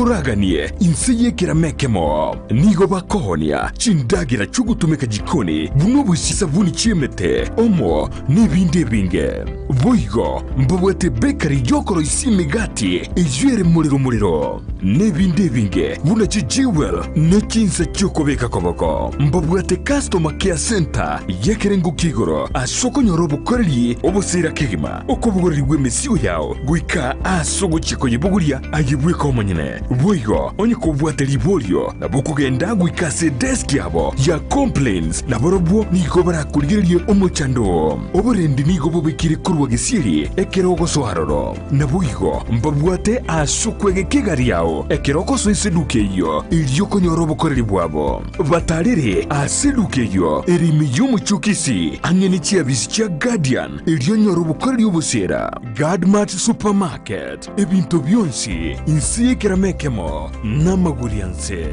Uraganie insiye kiramekemo nigo bakohonia chindagira chugutumeka jikoni bunubu sisabuni chiemete omo n'ibindi binge boigo mbabwate bakery yokoro isimigati ijwere muriro n'ibindi binge buna chijiwel n'echinsa cyokobeka koboko mbabwate customer care center yekerengo kigoro asoko nyorobo koreli obosira kegima okobugoririwe mesiyo yao guika asogo chiko yebuguria ayibweka omanyene boigo onye kubwate libolio na bukugenda guikase desk yabo ya complaints na borobwo niko barakurigerie omochando oborendi nigo bobikiri kurwa gisiri ekeroko soharoro na boigo mbabwate asukwege kigari yao ekeroko so iseduke yo ilyoko nyorobo koreli bwabo batarire aseduke yo erimi y'umuchukisi angeni chiabisi cha Guardian ilyo nyorobo koreli obosera Godmart Supermarket ebinto byonsi insiye kiramekemo n'amagurianse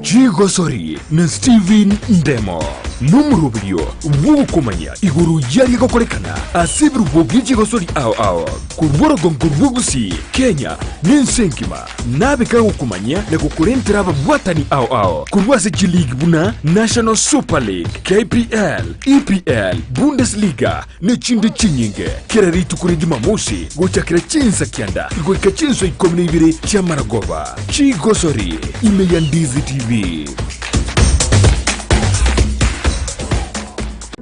Chigosori na Steven Ndemo n'umurubyo w'ubukomanya iguru yari gakorekana asibru bobye Chigosori ao kuborogongo rw'ubusi Kenya n'insenkima nabika gukomanya na gukurentera ababwatani ao kurwase League buna National Super League KPL EPL Bundesliga n'ikindi kinyinge kiraritu kuri Jumamosi gucyakira Chinsa kyanda igweka Chinsa 12 cya Maragoba Chigosori Amayia Ndizi TV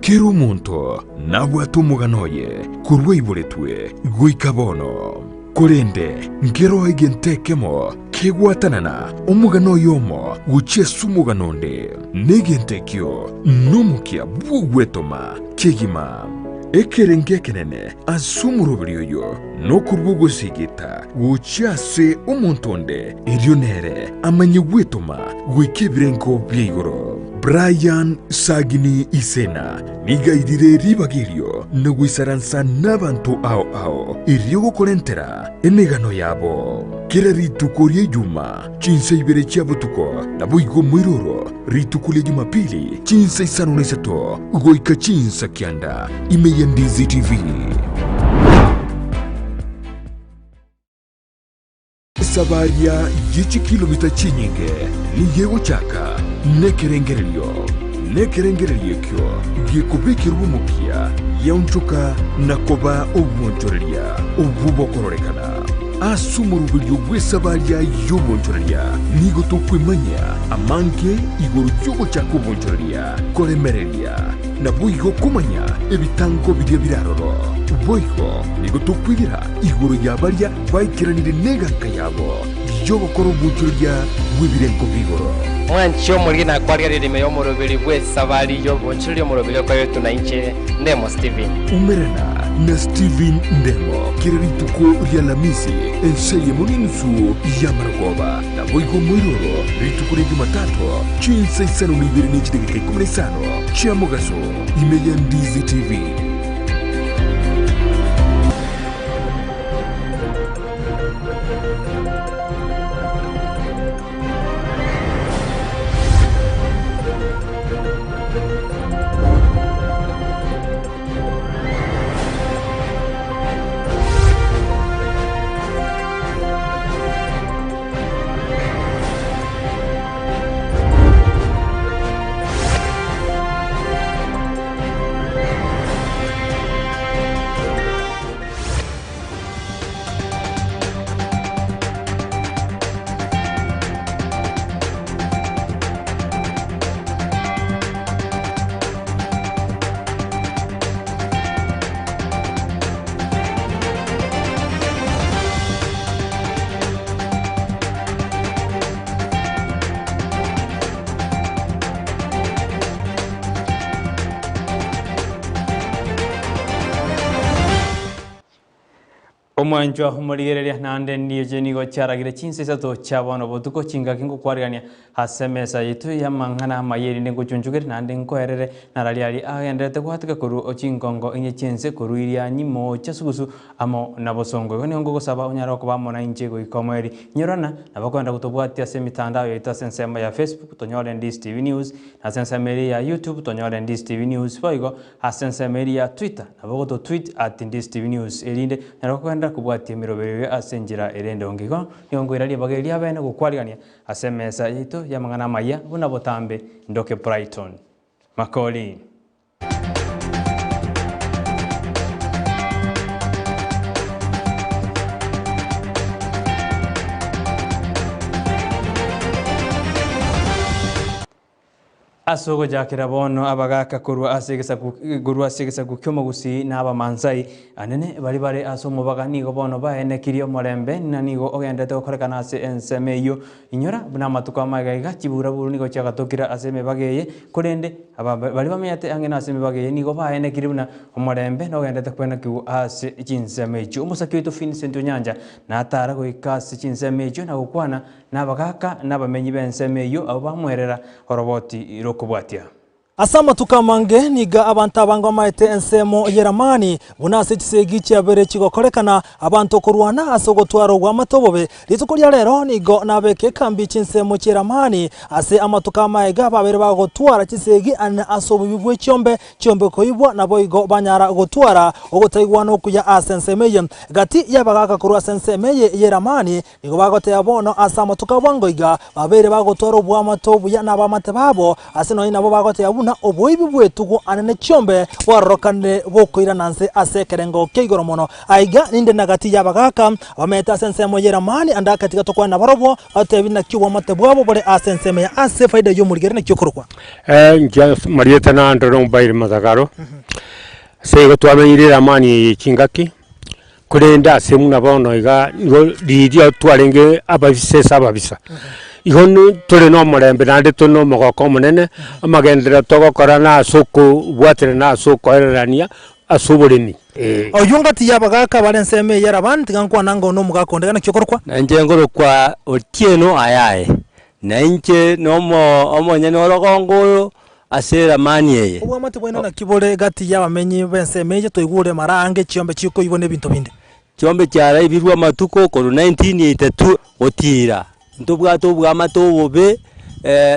Kero muntu nabwatu muganoye kurwe iburetwe guikabono kurende ngero igentekemo kegwatanana umugano yomo guchesu muganonde negentekyo numukia bugwetoma kegima ekerenge kenene asumurubiriyo no kurbugo sigita guchase umuntonde irionere amanyegwetoma gwikebirenko byigoro Brian Sagini Isena nigaidire ribagirio nugwisaransa n'abantu ao iryo korentera emegano yabo kera ritukorie juma Chinsa ibere cyabutuko nabuigo mwiroro ritukulie Jumapili Chinsa Isato goika Chinsa kyanda Amayia Ndizi TV Sabaria yichi kilomita chinyinge niyego chaka nekerengerelio kyo gikubikira ubumukia yaunchuka nakoba ubunchorelia ububokororekana asumurubiryo bw'esabaria y'ubunchorelia nigo tukwimanya amanke igoro cyugo chako ubunchorelia koremerelia nabuigo kumanya ebitango birya biraroro boigo nigo tukwigira igoro yabarya bayikiranire neganka yabo yobokoro ubunchorelia bw'ibirenko bigoro Mwancho mulina kwalia ririme yo murubiri bw'esabari yo bunchuri murubiri ko yetu na inche Ndemo Steven umerana na Steven Ndemo kirarituko rya lamisi enseye muninsu ya Maragoba na boigo mwiroro rituko rya Jumatatu Chinsa Isato 15 cha Mugaso Amayia Ndizi TV Omwanjwa humurigereria nande ndiye jenigo cyaragira Chinsa Isato cyabona boduko kinga kingo kwarigania hasemesa yitu ya mangana mayeri ngo cunjugere nande nkoherere naraliali agendete kwatika kuru ochingongo inye Chinsa kuru iria nyimo cyasugusu amo nabosongo kone ngo gusaba unyara ko bamona injego ikomeri nyorana nabakwenda gutobwatia semitandao ya sensema ya Facebook tonyole Ndizi TV News na sensema ya YouTube tonyole Ndizi TV News foigo ha sensema ya Twitter nabago to tweet @Ndizi TV News elinde narakwenda kubwatia mirobere asenjira erende ongigo nyongwiralia bageria bene gukwarigania asemesa yito ya mangana Amayia buna botambe ndoke Brighton Makori. Asogo jakira bono abagaka kurwa asigisa gukyomo gusi naba mansai anene bari asomo baganigo bono baene kirio morembe nanigo ogendete okorekana ase ensemeyo inyora buna matuka magaiga kibura buru nigo chagatokira aseme bageye kurende bari bameyate angena aseme bageye nigo baene kiribuna omorembe no ogendete kwena kigu ase chinsemeyo umusaki witu Vincent Nyanja na atara goikasi chinsemeyo na gukwana nabagaka nabamenyi bensemeyo abo bamwerera oroboti kubwatia Asama tukamange niga abantu abango maite ensemo yeramani bunase kisegi cyabere kigokorekana abantu kurwana asogotwaro gwa matobobe lituko lya rero nigo nabeke kambi cinsemo yeramani ase amatuka maiga babere bagotwara kisegi ana asobo bibwe cyombe koibwa nabo igo banyara gotwara ogotaigwa no kuya asensemeye gati yabagaka kurwa sensemeye yeramani nigo bagote abono asama tukabwango iga babere bagotwara obwa matobu ya nabamate babo ase no inabo bagote na oboibi bwetugo anene cyombe warokane bokoira nanse asekerengo keigoro mono aiga ninde nagati yabagaka bameta sensemo yeramani andaka tigatokwa na barobo atebina kiwa matebwabo bore asensemo ya ase faida yo murigere ne cyokorwa nja marieta na ndoro mbaire mazagaro sego twamenyire ramani chingaki kurenda semu na bono iga lidia twarenge abavise abavisa ihonu tore no morembe nande tono mogoko munene amagendera togokora na soko bwatere na soko erania asubureni oyungati yabagaka barenseme yarabandi gankwa nango no mugakonde na cyokorwa nanje ngoro kwa otieno ayaye nanje nomo omonye norogongo asera mani yeye obwa mate bweno na kibore gati yabamenyi benseme toigure marange cyombe cyiko ibone bintu binde cyombe cyara ibirwa matuko ko 1982 otira ntubwato bwa matobobe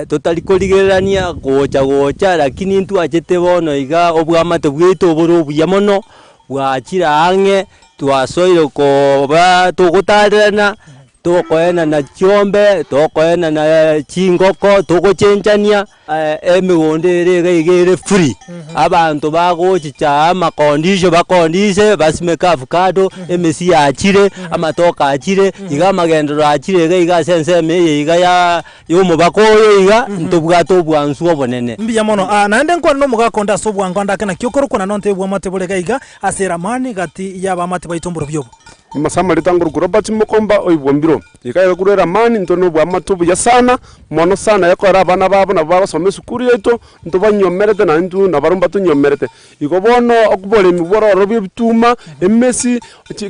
totalikoligerania gocha lakini ntu achete bono iga obwa mate bwito boro buyamono bwachira ange twasoiro ko ba togotarana tokoena na cyombe tokoena na chingoko togochenjania emigonde regere free abantu bagochicha amakondisho bakondise basimeka avocado emesi achire amatoka achire iga magendero achire iga senseme iga ya yomo bakoyo iga ntobwato bwansu obonene mbiya mono nande nkwa no mugakonda so bwanganda kana kyokoro kuna nonte bwa mate bole iga asera mani gati yaba mate baitomboro byobo masama litanguru kurobati mukomba oibwombiro ikaye kurera mani ntono bwa matubu ya sana mono sana yakora abana babo na baba some sukuri yeto ntobanyomerete na ntu na barumba tunyomerete ikobono okubole miboro robi bituma emesi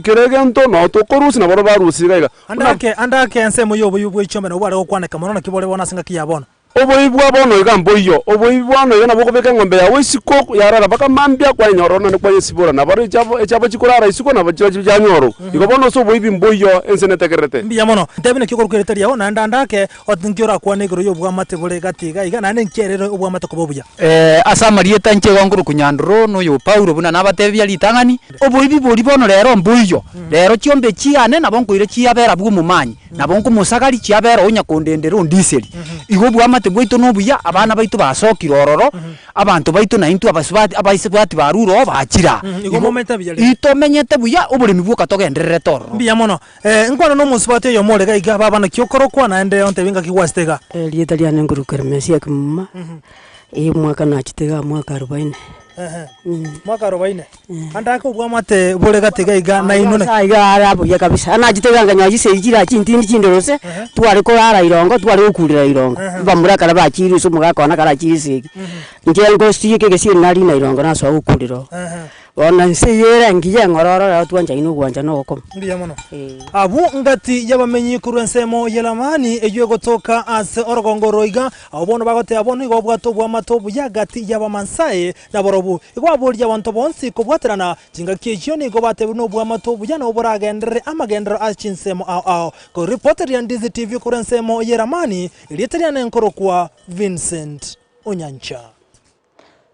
kirege nto no tokorusi na baro barusi gaiga andake ensemo yobo yubwe ichombe no bale okwaneka mono kibole bona singa kiyabona oboibwa bono igamboyo oboibwa no yana bokobeka ngombe ya wisiko yarara baka mambia kwa nyorona ne kwa yesibora na baro echabo chikorara isiko na bachiba ya nyoro ikobono so boibi mboyo ensenetekerete mbiya mono ndabine kikoro kwereteri yaho nanda ndake otinkyora kwa negro yobwa mate bole gatiga iga nane nkerero obwa mate kobobuya asama rieta nche gonguru kunyandro no yo Paulo buna nabatebya litangani oboibi boli bono rero mboyo rero chiombe chiane na bonkoire chiabera bwo mumanyi na bonko musagari chiabera onya kondendero ndiseri igo bwa mate bwito no buya abana baitu basokira ororo abantu baitu na intu abaisibati baruro bachira igo momenta byali ito menyete buya obulimi bwo katogenderere toro mbiya mono nkwana no musibati yo mole gaiga baba na kyokoro kwa na ende onte binga kiwastega lieta lya nguru kermesia kumma mwaka na chitega mwaka 40 mwaka 40 andaka ubwa mate bole gatega iga na inone iga arabo ya kabisa ana chitega nganya gisejira chintindi chindorose twari ko ara irongo twari ukurira irongo bamura kala bachiri so muga kona kala chisiki ngengo sike gesi nari na irongo na so ukuriro ona nsiyera ngiye ngororo ya twanja ino gwanja no kom ndiya mono abu ngati yabamenyi kurensemo yelamani ejo gotoka ase orogongoro iga abono bagote abono igo bwato bwa matobu yagati yabamansaye naborobu igo abori abantu bonsi ko bwaterana tinga kiyo ni go bate no bwa matobu yana oboragendere amagendero achinsemo ao ko reporter ya Ndizi TV kurensemo yelamani ilitariana nkoro kwa Vincent Onyancha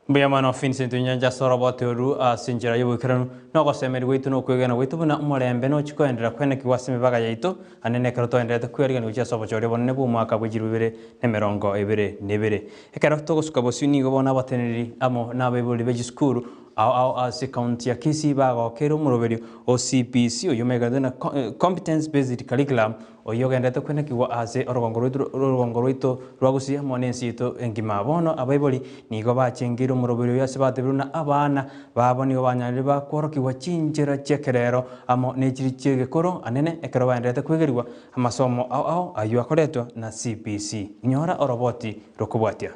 Buyamano Vincent Nyanja sorobote oru sinjira yubukiranu no gosemeri gwitu no kwegana gwitu buna umurembe no chikoendera kwene kiwasime baga yaito anene karoto endete kweriga ucha sobo chore bonne bu mwaka bujirubire nemerongo ebere nebere ekero togosuka bosuni go bona bateneri amo nabebuli bejiskuru au as county ya Kisii bago kero muroberio OCPC oyomega dena competence based curriculum oyogendete kwene kiwa ase orogongoroito rwagusia monensi ito engima bono abaiboli nigo bachengiro muroberio yase batebiruna abana baboni banyari bakorokiwa chinjera chekerero amo nechiri chegekoro anene ekero bandete kwegeriwa amasomo au ayo akoretwa na CPC nyora oroboti rokubwatia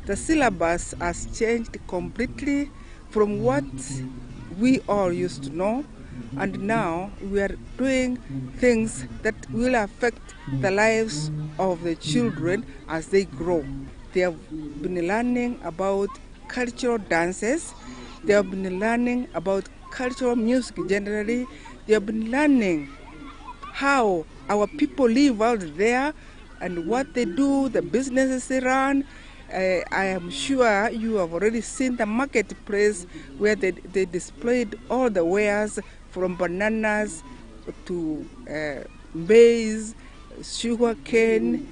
The syllabus has changed completely from what we all used to know, and now we are doing things that will affect the lives of the children as they grow. They have been learning about cultural dances, they have been learning about cultural music generally, they have been learning how our people live out there and what they do, the businesses they run. I am sure you have already seen the marketplace where they displayed all the wares from bananas to maize, sugar cane,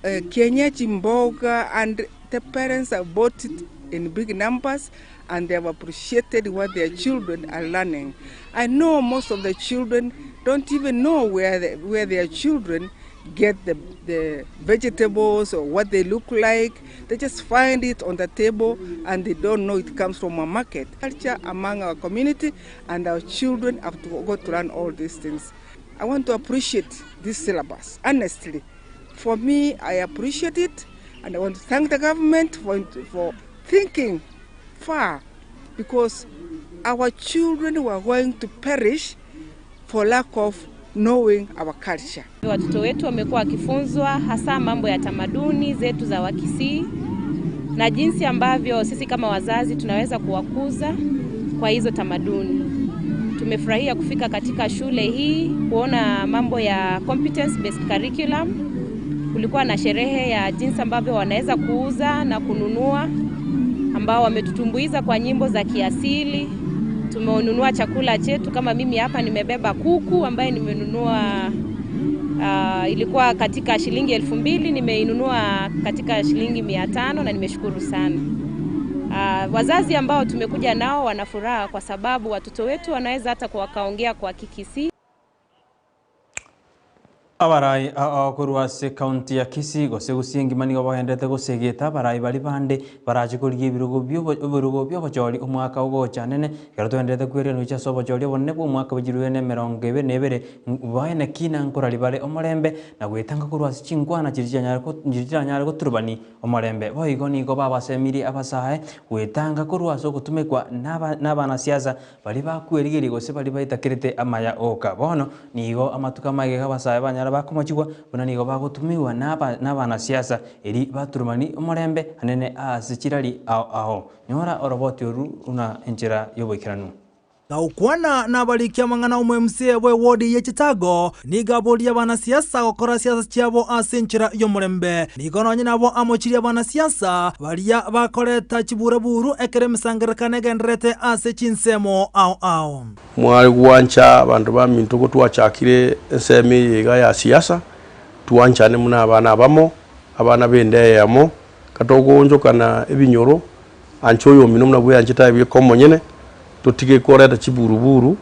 kienyeji mboga, and the parents have bought it in big numbers and they have appreciated what their children are learning. I know most of the children don't even know where their children get the vegetables or what they look like. They just find it on the table and they don't know it comes from a market. Culture among our community and our children have to go to learn all these things. I want to appreciate this syllabus, honestly. For me, I appreciate it and I want to thank the government for thinking far, because our children were going to perish for lack of knowing our culture. Watoto wetu wamekuwa wakifunzwa hasa mambo ya tamaduni zetu za Wakisii na jinsi ambavyo sisi kama wazazi tunaweza kuwakuza kwa hizo tamaduni. Tumefurahia kufika katika shule hii kuona mambo ya competence based curriculum. Kulikuwa na sherehe ya jinsi ambavyo wanaweza kuuza na kununua, ambao wametutumbuiza kwa nyimbo za kiasili. Tumeununua chakula chetu, kama mimi hapa nimebeba kuku ambaye nimenunua ilikuwa katika shilingi 2000, nimeinunua katika shilingi 500 na nimeshukuru sana. Wazazi ambao tumekuja nao wanafuraha kwa sababu watoto wetu wanaweza hata wakaongea kwa Kikisii. Abarai akorwase county ya Kisii gose gusiengimani go bagendete gusegeta barai bali bande baraje kuriye birugo byo bajoli umwaka ugocha nene garuto endete kwere no chaso bajoli bonne bo umwaka bajirwene merongo nebere baene kina nkorali bale omorembe na gwetanga kurwase chingwana chirija nyara guturbani omorembe boigo nigo baba semiri abasahe gwetanga kurwase gutumekwa nabana siasa bali bakwerigiri gose bali baitakirite amaya oka bono nigo amatuka magega basahe banyara bakomachigwa bona nigo bagotumiwa n'abana siasa eri baturumani omorembe anene asichirali aho nyora oroboti oru una enjera yobokiranu gaukwana na balikia mangana umwe msie we wodi ye Chitago niga boli abana siasa gukora siasa cyabo asenchira yo murembe nigo nonye nabo amochiri abana siasa balia bakoreta chiburaburu ekere misangerekane gendrete ase chinsemo au mwari gwancha abantu bamintu ko twachakire enseme yiga ya siasa tuwanchane muna abana abamo abana bende yamo katogonjo kana ebinyoro anchoyo minomna byanchita ebikomo nyene tutige koreta chiburuburu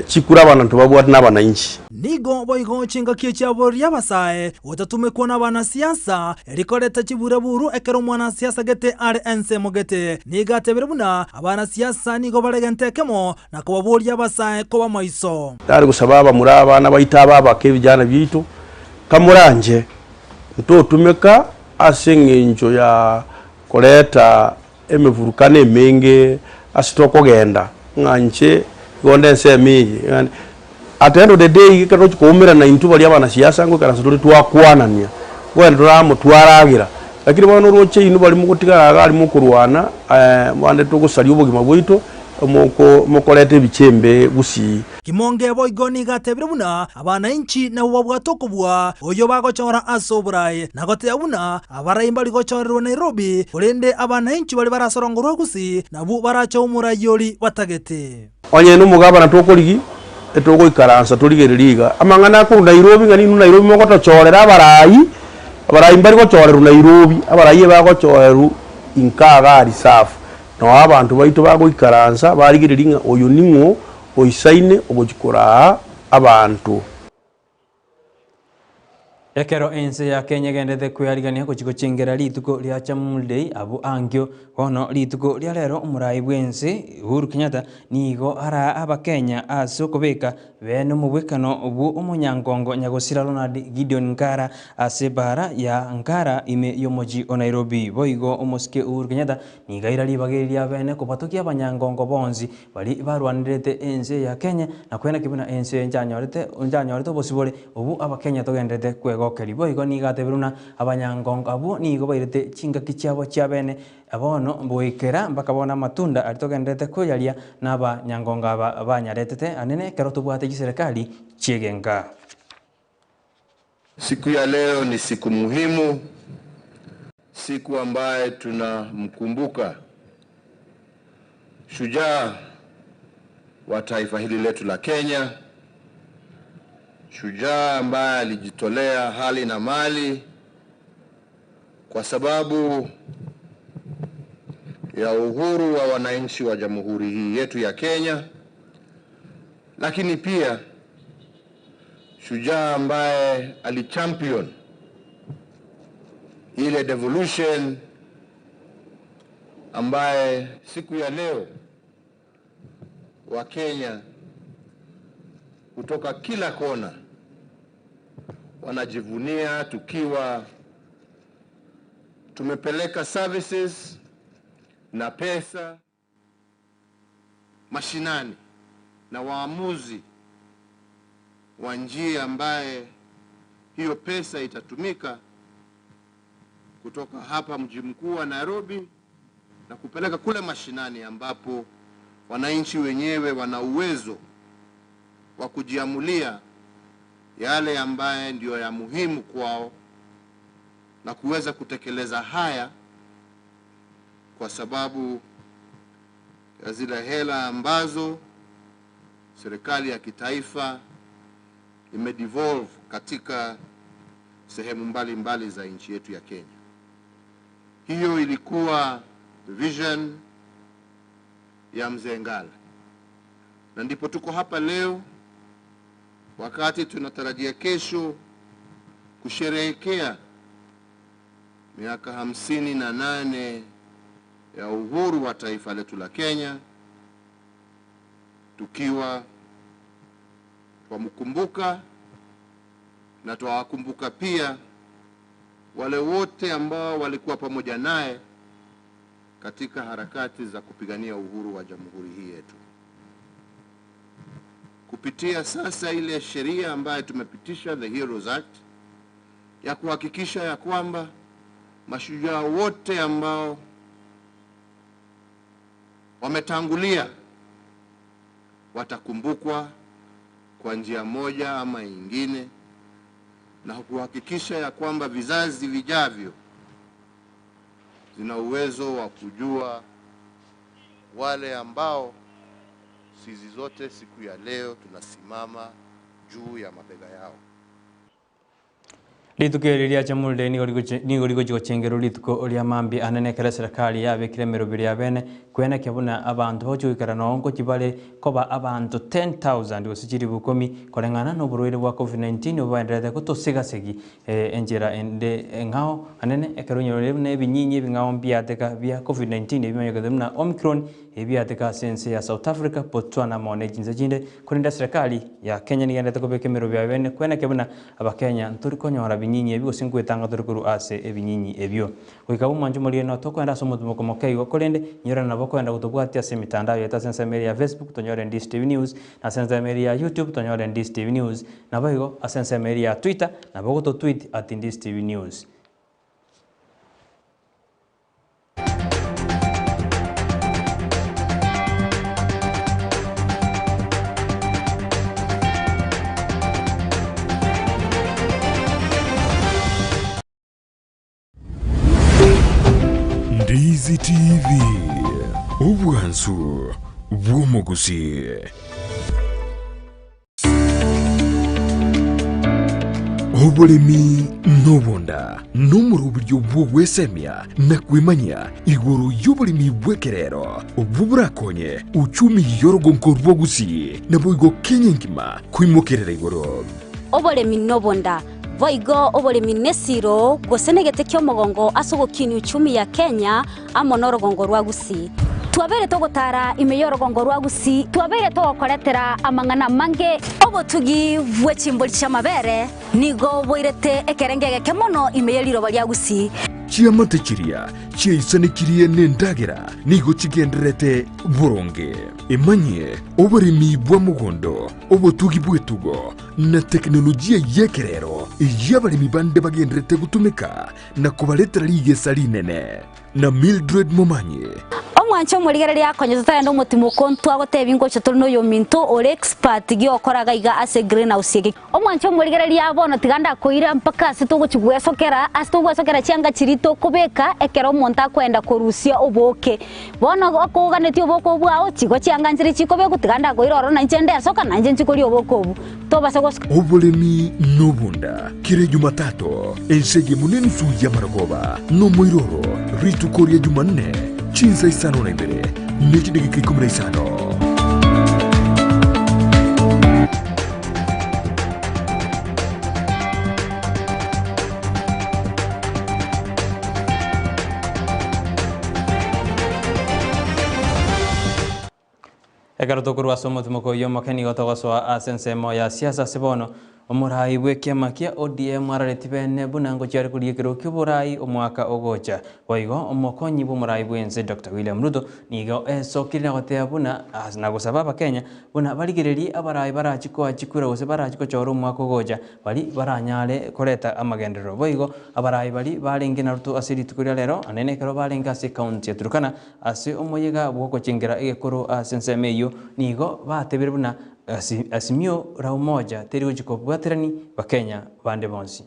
chikura bana ntubabwat nabana inchi nigo boigo chinga kiechabo yabasae utatume kuona bana siasa erikoreta chiburaburu ekero mwana siasa gete RNC mogete niga teberebuna abana siasa nigo baregentekemo na kubaburia basae ko bamaiso dari gusababa muri abana bayitaba bakebijana bitu kamuranje ntotumeka asengenjo ya koreta emevurukane menge asitoko genda nganche gonde nsemi at the end of the day kato chikomera na intu bali abana siasa ngo kana soturi twakwanania gwendura mutwaragira lakini bano roche inu bali mukutikara ali mukurwana mwande tugusali ubugima bwito mukorete bichembe gusi Kimonge boigoni gatebire buna abananchi na wabwatokobwa oyo bagochora asobrai na gote buna abaraimba ligochorerwa Nairobi urende abananchi bali barasorongorwa gusi na bu baracho umurayoli batagete onye n'umugaba na tokoligi etoko ikaransa tuligereriga amangana ko Nairobi ngani Nairobi mo gotochorera abarayi mbari gochorerwa Nairobi abarayi bagochoreru inkaga ari safu no abantu baitu bagoikaransa barigiriringa oyo nimwo oisaine obojikora abantu Ekero ense ya Kenya gendete kwyarigania kuchiko chingera lituko lya chamulday abu angyo ono lituko lya lero umurayi bwense Uhuru Kenyatta nigo ara aba Kenya asokobeka bene mubwekano ubu umunyangongo nyagosira Ronald Gideon Nkara asebara ya Nkara ime yomoji o Nairobi boigo umuske Uhuru Kenyatta nigaira libagirya bene kubatokia abanyangongo bonzi bali barwanirete ense ya Kenya na kwena kibuna ense njanyorete bosibole ubu aba Kenya togendete kwegokeri boigo nigatebiruna abanyangongo abo nigo bairete chingaki cyabo cyabene abono mboikera bakabona matunda aritogendete koyalia naba nyangonga banyaretete anene kero tubwate serikali chiegenga. Siku ya leo ni siku muhimu, siku ambaye tunamkumbuka shujaa wa taifa hili letu la Kenya, shujaa ambaye alijitolea hali na mali kwa sababu ya uhuru wa wananchi wa jamhuri hii yetu ya Kenya, lakini pia shujaa ambaye alichampion ile devolution ambaye siku ya leo wa Kenya kutoka kila kona wanajivunia tukiwa tumepeleka services na pesa mashinani na waamuzi wa njia ambaye hiyo pesa itatumika kutoka hapa mji mkuu wa Nairobi na kupeleka kule mashinani ambapo wananchi wenyewe wana uwezo wa kujiamulia yale ambaye ndio ya muhimu kwao na kuweza kutekeleza haya kwa sababu ya zile hela ambazo serikali ya kitaifa imedevolve katika sehemu mbalimbali za nchi yetu ya Kenya. Hiyo ilikuwa vision ya Mzee Ngala. Na ndipo tuko hapa leo wakati tunatarajia kesho kusherehekea miaka 58 ya uhuru wa taifa letu la Kenya, tukiwa twamkumbuka na twawakumbuka pia wale wote ambao walikuwa pamoja naye katika harakati za kupigania uhuru wa jamhuri hii yetu. Kupitia sasa ile sheria ambayo tumepitisha, the Heroes Act, ya kuhakikisha ya kwamba mashujaa wote ambao wametangulia watakumbukwa kwa njia moja ama nyingine, na kuhakikisha ya kwamba vizazi vijavyo zina uwezo wa kujua wale ambao sisi zote siku ya leo tunasimama juu ya mabega yao. Lituko lilia chamulde nigo ligo chengero lituko lya mambi anene kala serikali ya bekire merobiri ya bene kwena kyabuna abantu bochukara nongo kibale koba abantu 10,000 gosichiri bukomi kolengana no burwire bwa COVID-19 obaenderete kutosigasegi enjera ende ngao anene ekarunyo ne binyinyi bingao mbiateka bya COVID-19 bimanyoka na Omicron ebiateka sense ya South Africa, Botswana mone jinze jinde kurinda serikali ya Kenya nigendete kobeke merobiri ya bene kwena kyabuna abakenya nturikonyora binyinyi ebyo singwetanga turikuru ase ebinyinyi ebyo wikabu manju muri no tokwenda somutumo komokeigo kolende nyora nabo kwenda gutubwatia se mitandao yeta sense media ya Facebook tonyore Ndizi TV News na sense media ya YouTube tonyore Ndizi TV News na baigo sense media ya Twitter na bogo to tweet @Ndizi TV News. Ubwansu bw'omugusi. Oburimi n'obunda n'omuri uburyo bw'ogwesemya nakwimanya iguru y'oburimi bw'ekerero obwo burakonye uchumi y'orugongo rw'ogusi nabo igo Kenya ngima kwimukerera iguru. Oburimi n'obunda voigo oburimi nesiro gosenegete ky'omugongo asogokini uchumi ya Kenya amo n'orugongo rw'agusi. Twabere togotara imeyo rugongo rw'agusi twabere togokoretera amang'ana mange obotugi bw'echimbori cy'amabere nigo boirete ekerengege kemono imeyo liroba ry'agusi. Chiamate chiria chiaisanikiriye n'endagera nigo chigenderete buronge emanye oburimi bwa mugondo obotugi bw'etugo na teknolojia yekerero y'abalimi bande bagenderete gutumika na kubaletera ligesa linene na Mildred Momanye. Omwancho murigere lyakonye tutayenda umutimo kontu agoteba ingocho turi no minto ore expert gyokoraga iga ase greenhouse yake. Omwancho murigere lyabona tiganda koira mpaka situgo chigwesokera asitugwesokera cyanga kirito kubeka ekero monta kwenda korusia oboke. Bona akoganeti oboko bwao kigo cyanga nzire kikobe gutiganda koira oro na nchende soka nanje nchikori oboko obu. Tobase gos Obolemi nobunda kire Jumatatu ensege muneni suya maragoba no moiroro ritu koria Jumanne Chinsa Isato na imbere mechi dakika 15. Ekaro tokuru asomo tumoko yomo keni gotogoswa asensemo ya siasa sibono omurai bw'ekiama kia ODM araretibe nebunango cyari kuriekero ky'uburai omwaka ogocha boigo omokonyi bw'umurai bwenze Dr. William Ruto nigo esokirira gotea buna na gusaba abakenya buna barigereri abarai barachiko achikura gose barachiko choro omwaka ogocha bari baranyare koreta amagendero boigo abarai bari barenge na Ruto asiri tukuria lero anene kero barenga ase county ya Turkana ase omoyega bw'okochengera egekoro asensemeyo nigo batebere buna asimio ra umoja teri jikobwaterani bakenya bande bonsi.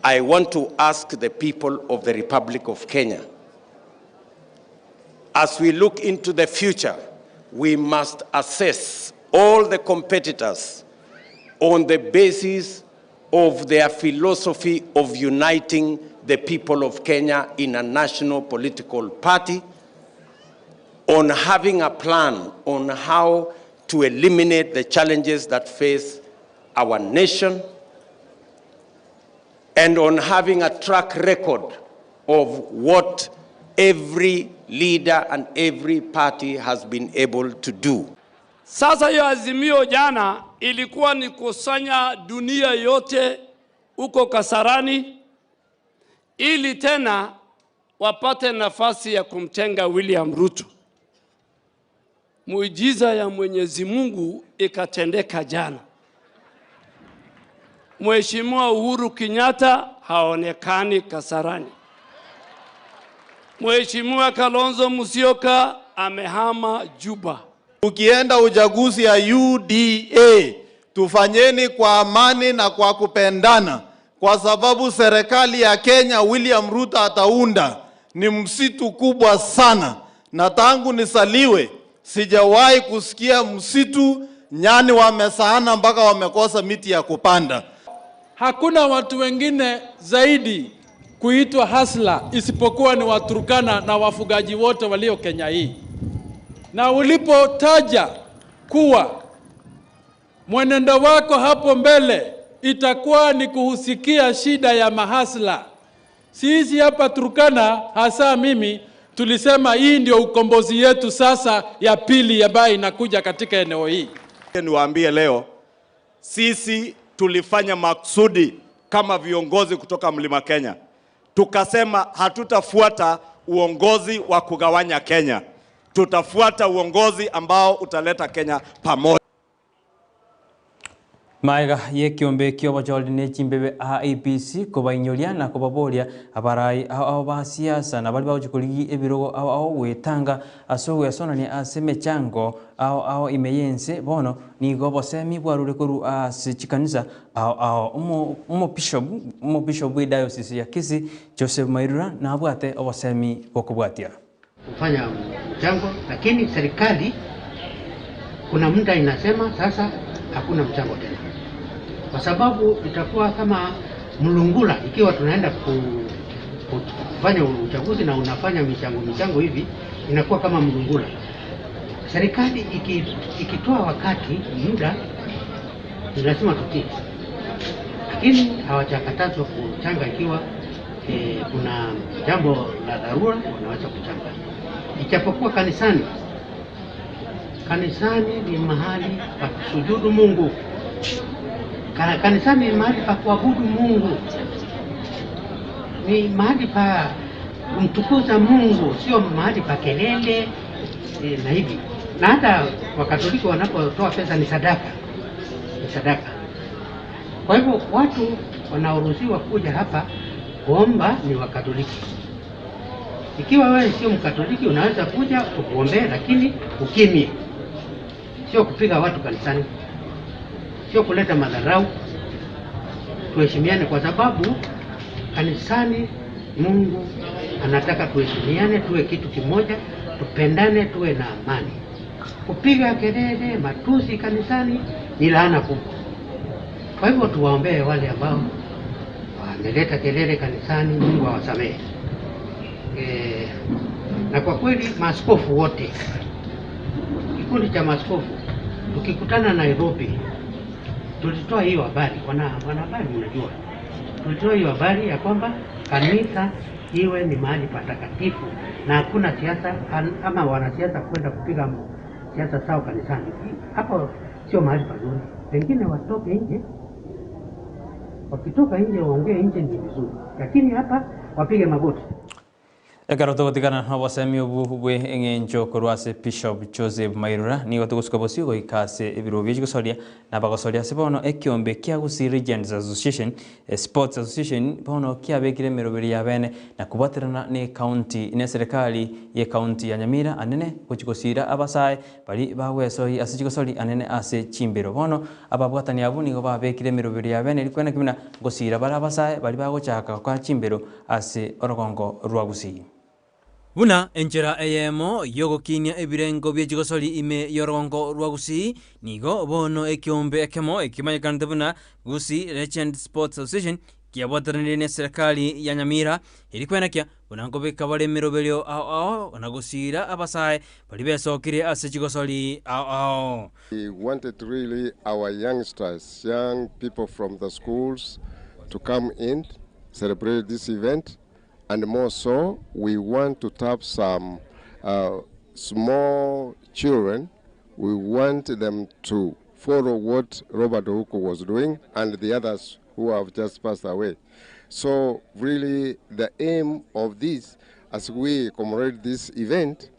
I want to ask the people of the Republic of Kenya, as we look into the future, we must assess all the competitors on the basis of their philosophy of uniting the people of Kenya in a national political party, on having a plan on how to eliminate the challenges that face our nation, and on having a track record of what every leader and every party has been able to do. Sasa hiyo azimio jana ilikuwa ni kusanya dunia yote uko Kasarani ili tena wapate nafasi ya kumtenga William Ruto. Muujiza ya Mwenyezi Mungu ikatendeka jana. Mheshimiwa Uhuru Kenyatta haonekani Kasarani. Mheshimiwa Kalonzo Musyoka amehama Juba. Ukienda uchaguzi ya UDA, tufanyeni kwa amani na kwa kupendana, kwa sababu serikali ya Kenya William Ruto ataunda ni msitu kubwa sana, na tangu nisaliwe sijawahi kusikia msitu nyani wamesaana mpaka wamekosa miti ya kupanda. Hakuna watu wengine zaidi kuitwa hasla isipokuwa ni Waturkana na wafugaji wote walio Kenya hii. Na ulipotaja kuwa mwenendo wako hapo mbele itakuwa ni kuhusikia shida ya mahasla, sisi hapa Turkana, hasa mimi, tulisema hii ndio ukombozi yetu sasa ya pili ambayo inakuja katika eneo hii. Niwaambie leo, sisi tulifanya maksudi kama viongozi kutoka Mlima Kenya. Tukasema hatutafuata uongozi wa kugawanya Kenya. Tutafuata uongozi ambao utaleta Kenya pamoja. Maiga yekiombe kiobacholi nechimbebe APC kobainyolia na kobaboria abarai ao ba siasa na bali bajukuligi ebirogo ao wetanga aso yasonani aseme chango ao imeyense bono ni gobosemi bwarure koru asichikanisa ao umo bishop we diocese ya Kisii Joseph Mairura na abwate obosemi bokubwatia kufanya mchango, lakini serikali kuna muda inasema sasa hakuna mchango tena, kwa sababu itakuwa kama mlungula. Ikiwa tunaenda kufanya uchaguzi na unafanya michango hivi, inakuwa kama mlungula. Serikali ikitoa wakati muda lazima tutii, lakini hawajakatazwa kuchanga. Ikiwa kuna jambo la dharura wanaweza kuchanga, ijapokuwa kanisani ni mahali pa kusujudu Mungu. Kanisani ni mahali pa kuabudu Mungu, ni mahali pa kumtukuza Mungu, sio mahali pa kelele na hivi. Na hata Wakatoliki wanapotoa pesa ni sadaka, Kwa hivyo watu wanaoruhusiwa kuja hapa kuomba ni Wakatoliki. Ikiwa wewe sio Mkatoliki unaweza kuja ukuombee, lakini ukimya, sio kupiga watu kanisani, sio kuleta madharau. Tuheshimiane, kwa sababu kanisani Mungu anataka tuheshimiane, tuwe kitu kimoja, tupendane, tuwe na amani. Kupiga kelele, matusi kanisani ni laana kubwa. Kwa hivyo tuwaombee wale ambao wameleta kelele kanisani, Mungu awasamehe. Na kwa kweli maaskofu wote, kikundi cha maaskofu tukikutana Nairobi, tulitoa hiyo habari. Wanahabari, mnajua, tulitoa hiyo habari ya kwamba kanisa iwe ni mahali patakatifu na hakuna siasa ama wanasiasa kwenda kupiga siasa sawa kanisani. Hapo sio mahali pazuri. Pengine watoke nje, wakitoka nje waongee nje ni vizuri, lakini hapa wapige magoti. Ekaroto gotikana habasemi obubwe engencho korwase Bishop Joseph Mairura ni gotuguskobosi goikase ebirobi gosoria na bagosoria sebono ekiombe kya gusi Regents Association Sports Association bono kya bekire meroberi ya bene na kubaterana ne county ne serikali ye county ya Nyamira anene kuchigosira abasai bali bagwesoyi asijigosori anene ase chimbero bono ababwatani abuni go babekire meroberi ya bene likwena kimina gosira bali abasai bali bagochaka kwa chimbero ase orogongo rwagusi. Buna enchera eyemo yogokinia ebirengo by'ekigosori ime yorongo rwagusi nigo bono ekiombe ekemo ekimanyikanite buna gusi Regents Sports Association kiabwataranire ne serikali ya Nyamira erikwenakya bunango bekabale merobelyo ao nagusira abasai bali besokire ase ekigosori ao. We wanted really our youngsters, young people from the schools to come in, celebrate this event. And more so, we want to tap some small children. We want them to follow what Robert Ouko was doing and the others who have just passed away. So really the aim of this, as we commemorate this event,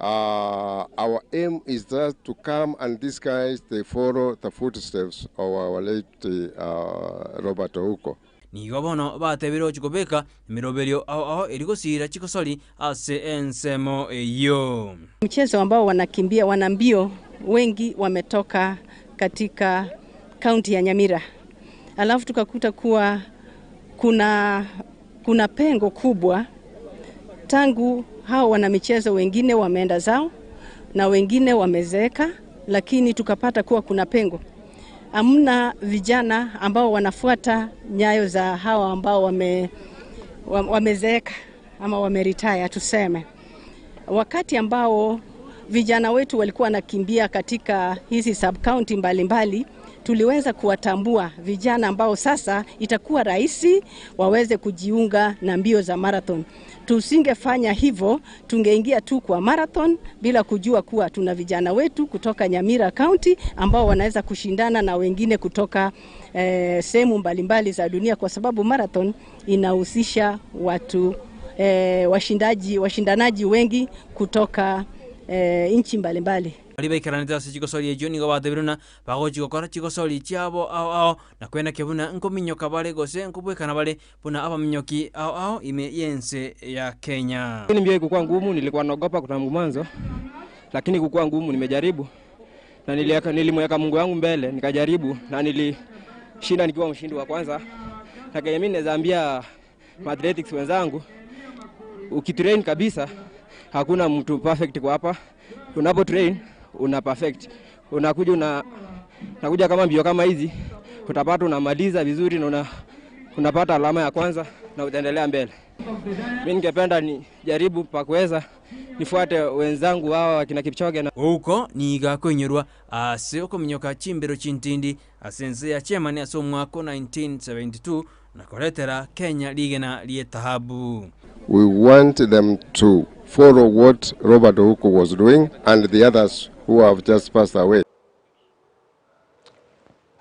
our aim is just to come and these guys, they follow the footsteps of our late Robert Ouko. Nigo bono batebiro chikobeka miroberio ao erigosira chikosori ase ensemo eyo. Mchezo ambao wanakimbia wanambio wengi wametoka katika kaunti ya Nyamira. Alafu tukakuta kuwa kuna pengo kubwa tangu hao wanamichezo wengine wameenda zao na wengine wamezeeka, lakini tukapata kuwa kuna pengo. Hamna vijana ambao wanafuata nyayo za hawa ambao wamezeeka ama wameretire tuseme. Wakati ambao vijana wetu walikuwa nakimbia katika hizi sub-county mbalimbali, tuliweza kuwatambua vijana ambao sasa itakuwa rahisi waweze kujiunga na mbio za marathon. Tusingefanya hivyo, tungeingia tu kwa marathon bila kujua kuwa tuna vijana wetu kutoka Nyamira County ambao wanaweza kushindana na wengine kutoka sehemu mbalimbali za dunia, kwa sababu marathon inahusisha watu washindanaji wengi kutoka nchi mbalimbali. Aliba ikaranita se chikosori ejo nigo batebiruna bagochi gokora chikosori chiabo ao na kwena kebuna nkominyo kabale gose nkubwekana bale buna abaminyoki ao ime yense ya Kenya. Ni mbio ilikuwa ngumu, nilikuwa naogopa kutangu mwanzo, lakini ilikuwa ngumu, nimejaribu na nilimweka Mungu wangu mbele, nikajaribu na nilishinda nikiwa mshindi wa kwanza. Na mimi naweza ambia athletics wenzangu, ukitrain kabisa hakuna mtu perfect kwa hapa. Unapo train una perfect, unakuja kama mbio kama hizi, utapata unamaliza vizuri na unapata alama ya kwanza na utaendelea mbele. Mimi ningependa ni jaribu pa kuweza nifuate wenzangu wao akina Kipchoge na uko niga kwenyerwa ase okominyoka chimbero chintindi asense ya chairman aso mwaka 1972 na koretera Kenya ligena lietahabu. We want them to follow what Robert Ouko was doing and the others who have just passed away.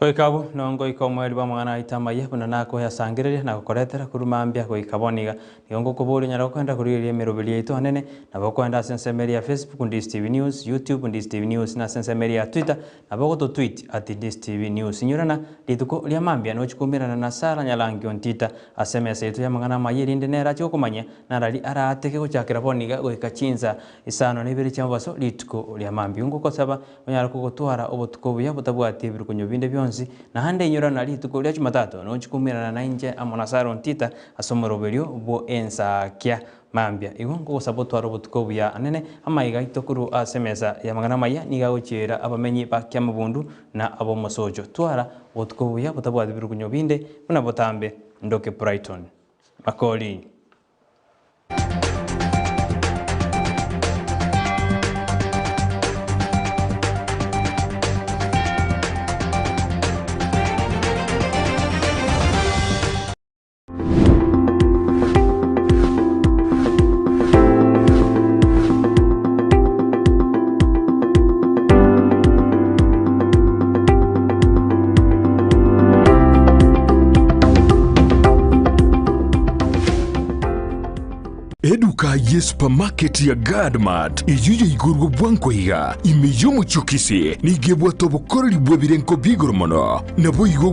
Hoikabu nongo ikomweli ba mwana Amayia buna nako ya sangirire na koretera kurumambia ko ikaboniga niongo kubuli nyara kwenda kuriye merobeli ito anene na bakwenda sensemeri ya Facebook Ndizi TV News, YouTube Ndizi TV News na sensemeri ya Twitter na bako tweet @Ndizi TV News nyurana lituko lya mambia no chikumbira na sara nyalangi ontita SMS ito ya mwana Amayia ndenera chiko kumanya na rali arateke ko chakira boniga go ikachinza isano nebiri chambaso lituko lya mambia ngo kosabaonyara kugotwara obotuko buya butabwati biri kunyobinde byo na hande nyurana lituko lya Jumatatu no chikumbira na inje amonasaro ntita asomoroberio bo ensakia mambia igongo sabotwaro botuko buya anene amayiga itokuru asemesa ya magana maya niga guchira abamenyi bakya mabundu na abo mosojo twara botuko buya botabwadi birukunyo binde buna botambe ndoke Brighton Makori. Eduka ye supermarket ya Gadmart iyuye igurwa bwanko higa imeyo muchukisi nigebwa tobokoroli bwebirenko bigoromono nabo